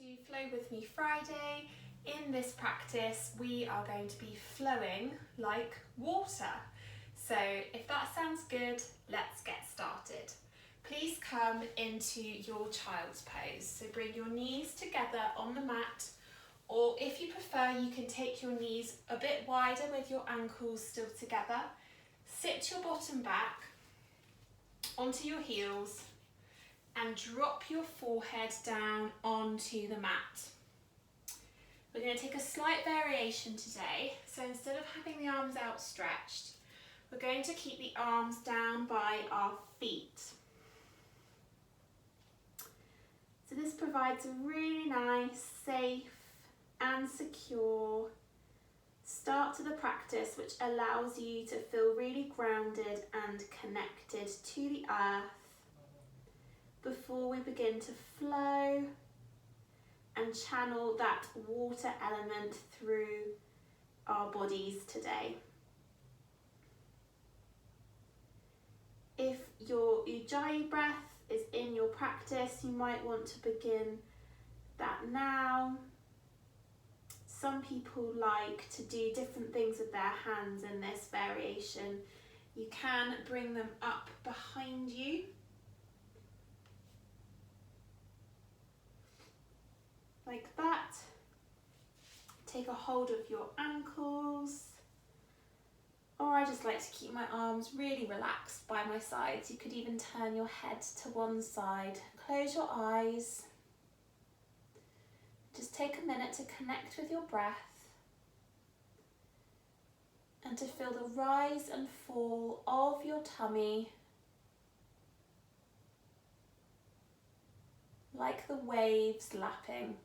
to Flow With Me Friday. In this practice, we are going to be flowing like water. So if that sounds good, let's get started. Please come into your child's pose. So bring your knees together on the mat, or if you prefer, you can take your knees a bit wider with your ankles still together. Sit your bottom back onto your heels and drop your forehead down onto the mat. We're going to take a slight variation today. So instead of having the arms outstretched, we're going to keep the arms down by our feet. So this provides a really nice, safe and secure start to the practice, which allows you to feel really grounded and connected to the earth before we begin to flow and channel that water element through our bodies today. If your Ujjayi breath is in your practice, you might want to begin that now. Some people like to do different things with their hands in this variation. You can bring them up behind you. Like that. Take a hold of your ankles. Or I just like to keep my arms really relaxed by my sides. You could even turn your head to one side. Close your eyes. Just take a minute to connect with your breath and to feel the rise and fall of your tummy like the waves lapping.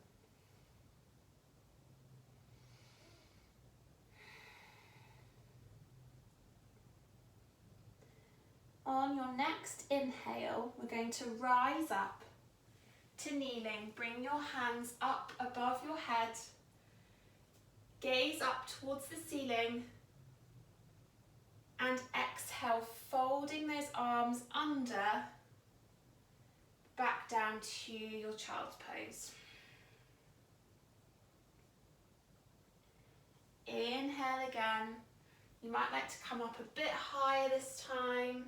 On your next inhale, we're going to rise up to kneeling. Bring your hands up above your head. Gaze up towards the ceiling. And exhale, folding those arms under, back down to your child's pose. Inhale again. You might like to come up a bit higher this time.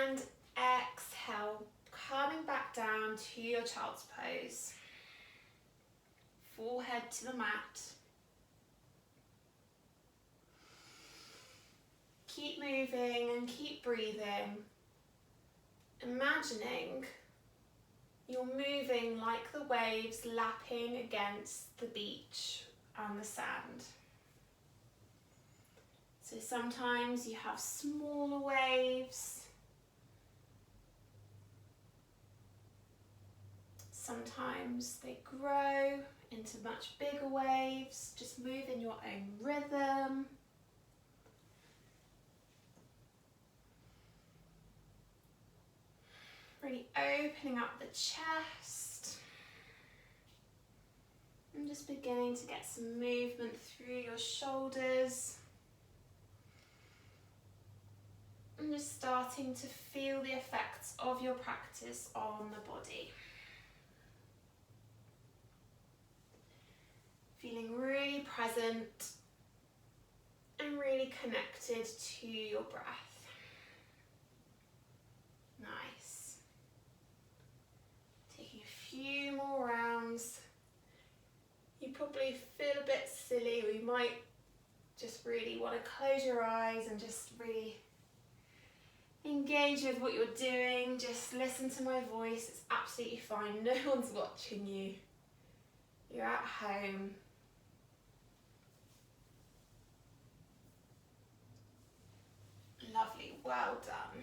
And exhale, coming back down to your child's pose. Forehead to the mat. Keep moving and keep breathing. Imagining you're moving like the waves lapping against the beach and the sand. So sometimes you have smaller waves. Sometimes they grow into much bigger waves. Just move in your own rhythm. Really opening up the chest. And just beginning to get some movement through your shoulders. And just starting to feel the effects of your practice on the body. Feeling really present and really connected to your breath. Nice. Taking a few more rounds. You probably feel a bit silly, or you might just really want to close your eyes and just really engage with what you're doing. Just listen to my voice. It's absolutely fine. No one's watching you. You're at home. Lovely, well done.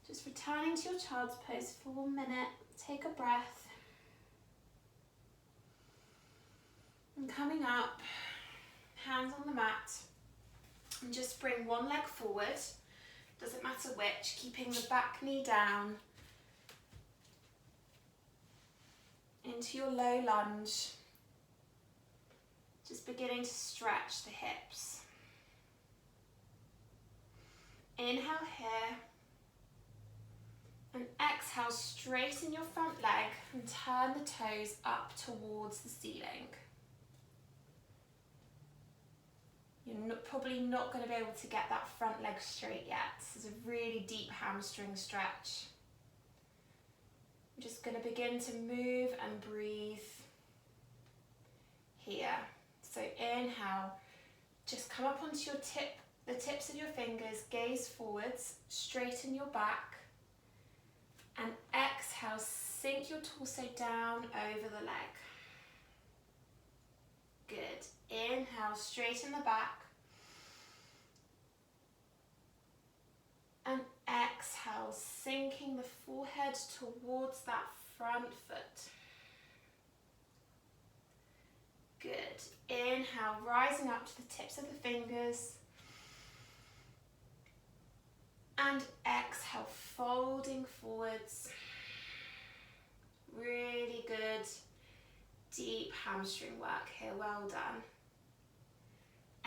Just returning to your child's pose for 1 minute. Take a breath. And coming up, hands on the mat. And just bring one leg forward. Doesn't matter which, keeping the back knee down. Into your low lunge. Just beginning to stretch the hips. Inhale here. And exhale, straighten your front leg and turn the toes up towards the ceiling. You're probably not going to be able to get that front leg straight yet. This is a really deep hamstring stretch. I'm just going to begin to move and breathe here. So inhale, just come up onto the tips of your fingers, gaze forwards, straighten your back. And exhale, sink your torso down over the leg. Good. Inhale, straighten the back. And exhale, sinking the forehead towards that front foot. Good. Inhale, rising up to the tips of the fingers. And exhale, folding forwards. Really good, deep hamstring work here, well done.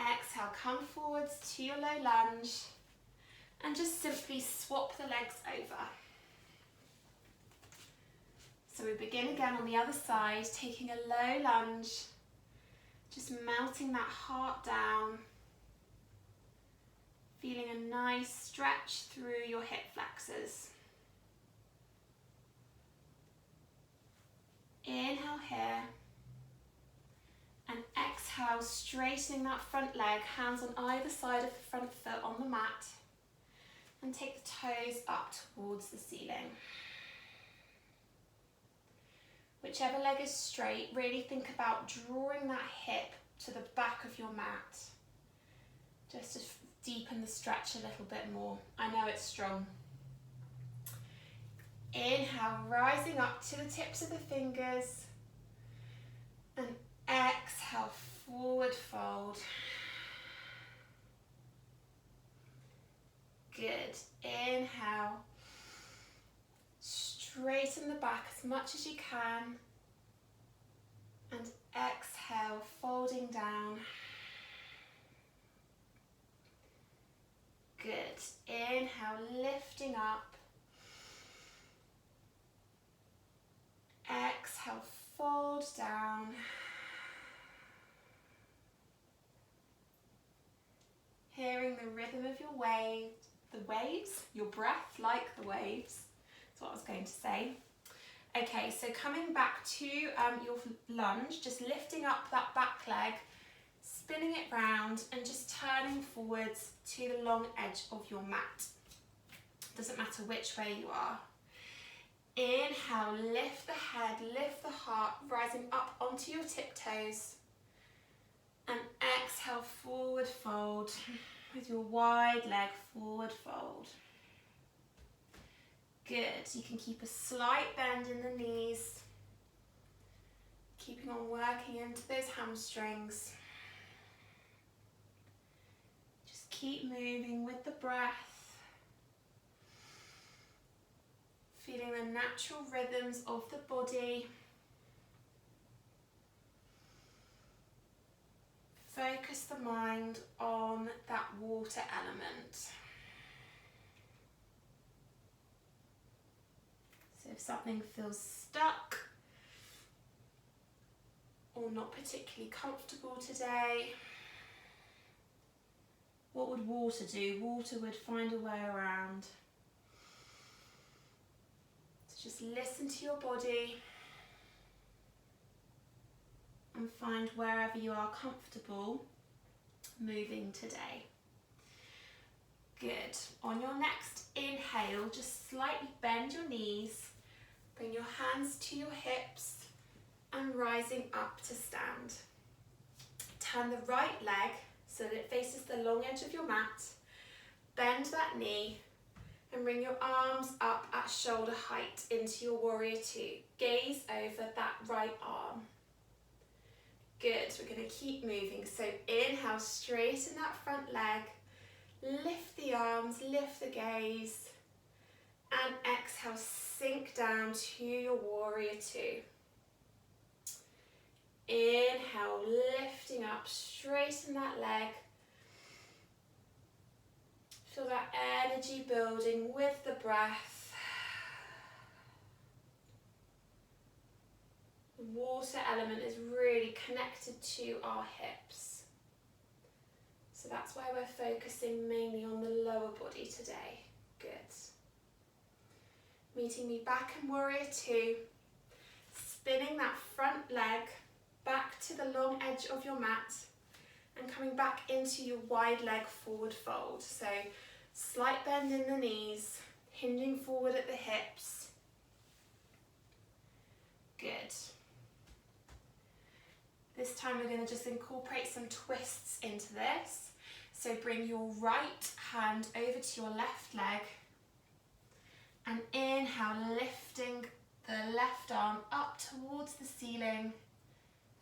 Exhale, come forwards to your low lunge and just simply swap the legs over. So we begin again on the other side, taking a low lunge, just melting that heart down. Feeling a nice stretch through your hip flexors. Inhale here. And exhale, straightening that front leg, hands on either side of the front foot on the mat. And take the toes up towards the ceiling. Whichever leg is straight, really think about drawing that hip to the back of your mat. Just to deepen the stretch a little bit more. I know it's strong. Inhale, rising up to the tips of the fingers. And exhale, forward fold. Good. Inhale. Straighten the back as much as you can. And exhale, folding down. Good. Inhale, lifting up. Exhale, fold down. Hearing the rhythm of your breath like the waves. That's what I was going to say. Okay, so coming back to your lunge, just lifting up that back leg, spinning it round and just turning forwards to the long edge of your mat. Doesn't matter which way you are. Inhale, lift the head, lift the heart, rising up onto your tiptoes. And exhale, forward fold with your wide leg, forward fold. Good, you can keep a slight bend in the knees. Keeping on working into those hamstrings. Just keep moving with the breath. Feeling the natural rhythms of the body. Focus the mind on that water element. So if something feels stuck or not particularly comfortable today, what would water do? Water would find a way around. So just listen to your body and find wherever you are comfortable moving today. Good. On your next inhale, just slightly bend your knees, bring your hands to your hips and rising up to stand. Turn the right leg so that it faces the long edge of your mat. Bend that knee and bring your arms up at shoulder height into your warrior two. Gaze over that right arm. Good, we're going to keep moving. So inhale, straighten that front leg, lift the arms, lift the gaze, and exhale, sink down to your warrior two. Inhale, lifting up, straighten that leg. Feel that energy building with the breath. The water element is really connected to our hips. So that's why we're focusing mainly on the lower body today. Good. Meeting me back in warrior two. Spinning that front leg back to the long edge of your mat and coming back into your wide leg forward fold. So slight bend in the knees, hinging forward at the hips. Good. This time we're going to just incorporate some twists into this. So bring your right hand over to your left leg and inhale, lifting the left arm up towards the ceiling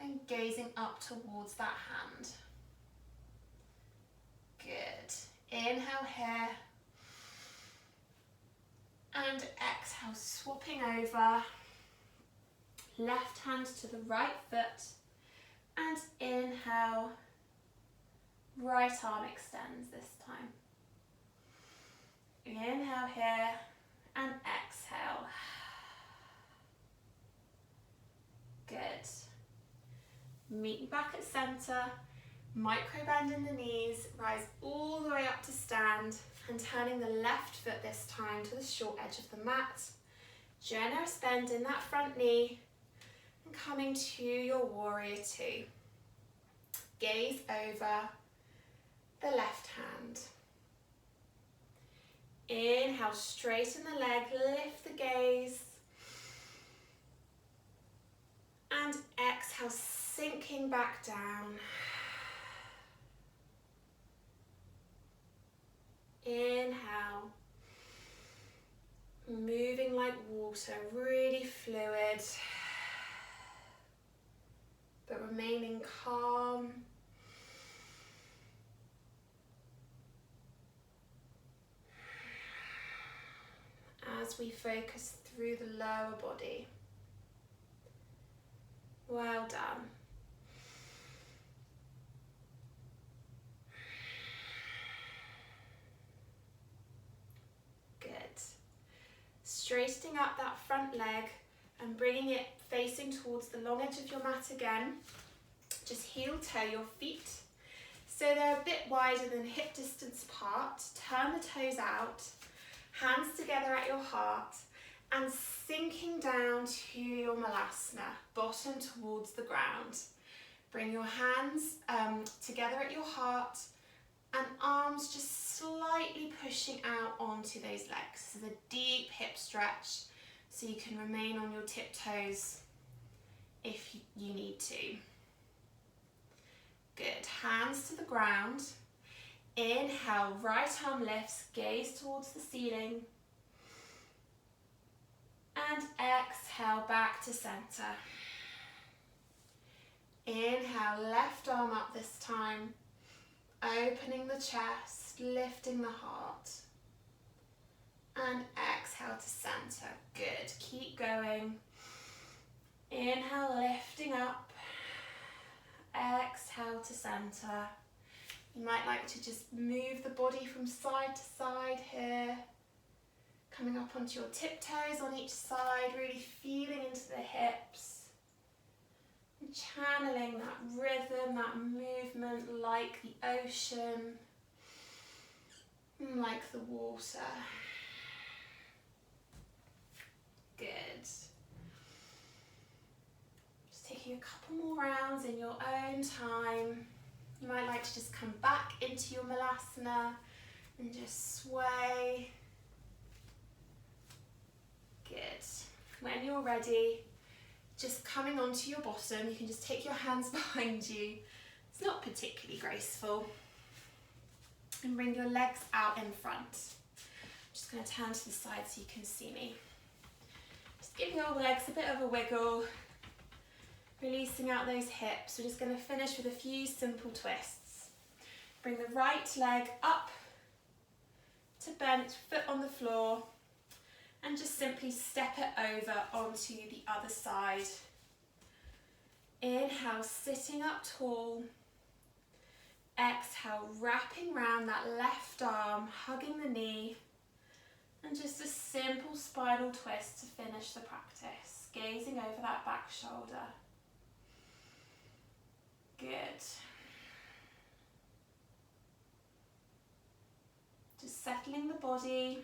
and gazing up towards that hand. Good. Inhale here and exhale, swapping over. Left hand to the right foot and inhale, right arm extends this time. Inhale here and exhale. Good. Meet you back at center. Micro bend in the knees, rise all the way up to stand and turning the left foot this time to the short edge of the mat. Generous bend in that front knee and coming to your warrior two. Gaze over the left hand. Inhale, straighten the leg, lift the gaze. And exhale, sinking back down. Inhale, moving like water, really fluid, but remaining calm. As we focus through the lower body. Well done. Good. Straightening up that front leg and bringing it facing towards the long edge of your mat again. Just heel toe your feet so they're a bit wider than hip distance apart. Turn the toes out, hands together at your heart and sinking down to your malasana, bottom towards the ground. Bring your hands together at your heart and arms just slightly pushing out onto those legs. This is a deep hip stretch so you can remain on your tiptoes if you need to. Good, hands to the ground. Inhale, right arm lifts, gaze towards the ceiling. And exhale, back to center. Inhale, left arm up this time. Opening the chest, lifting the heart. And exhale to center. Good, keep going. Inhale, lifting up. Exhale to center. You might like to just move the body from side to side here. Coming up onto your tiptoes on each side, really feeling into the hips. And channeling that rhythm, that movement like the ocean, like the water. Good. Just taking a couple more rounds in your own time. You might like to just come back into your malasana and just sway. Good. When you're ready, just coming onto your bottom, you can just take your hands behind you. It's not particularly graceful. And bring your legs out in front. I'm just going to turn to the side so you can see me. Just give your legs a bit of a wiggle. Releasing out those hips. We're just going to finish with a few simple twists. Bring the right leg up to bent, foot on the floor. And just simply step it over onto the other side. Inhale, sitting up tall. Exhale, wrapping round that left arm, hugging the knee. And just a simple spinal twist to finish the practice. Gazing over that back shoulder. Good. Just settling the body.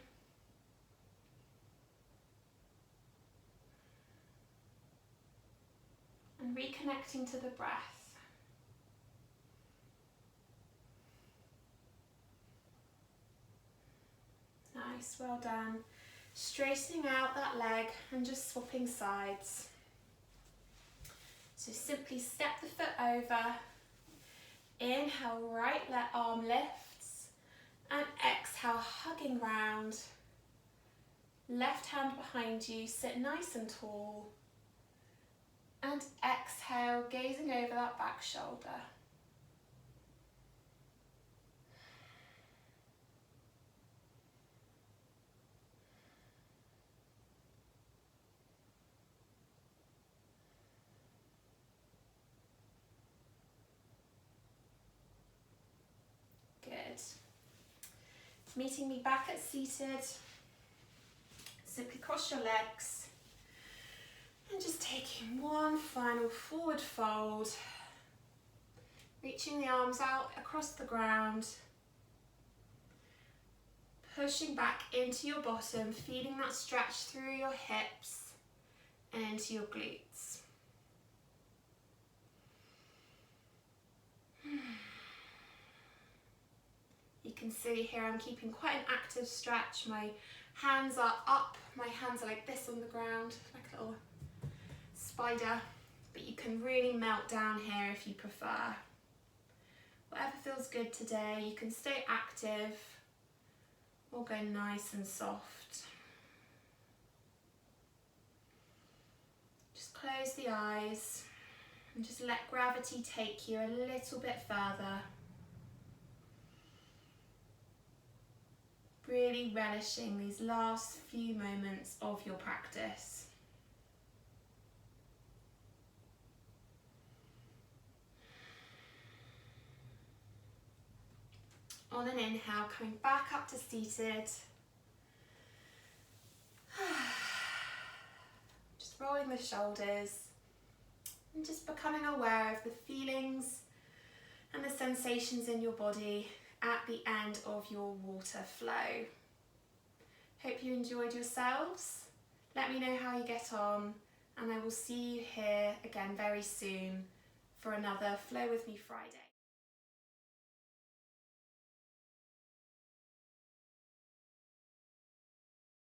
And reconnecting to the breath. Nice, well done. Straightening out that leg and just swapping sides. So simply step the foot over. Inhale, right arm lifts. And exhale, hugging round. Left hand behind you, sit nice and tall. And exhale, gazing over that back shoulder. Good. Meeting me back at seated. Simply cross your legs. And just taking one final forward fold. Reaching the arms out across the ground. Pushing back into your bottom, feeling that stretch through your hips and into your glutes. You can see here I'm keeping quite an active stretch. My hands are up, my hands are like this on the ground, like a little spider, but you can really melt down here if you prefer. Whatever feels good today, you can stay active or go nice and soft. Just close the eyes and just let gravity take you a little bit further. Really relishing these last few moments of your practice. On an inhale, coming back up to seated. Just rolling the shoulders and just becoming aware of the feelings and the sensations in your body at the end of your water flow. Hope you enjoyed yourselves. Let me know how you get on, and I will see you here again very soon for another Flow With Me Friday.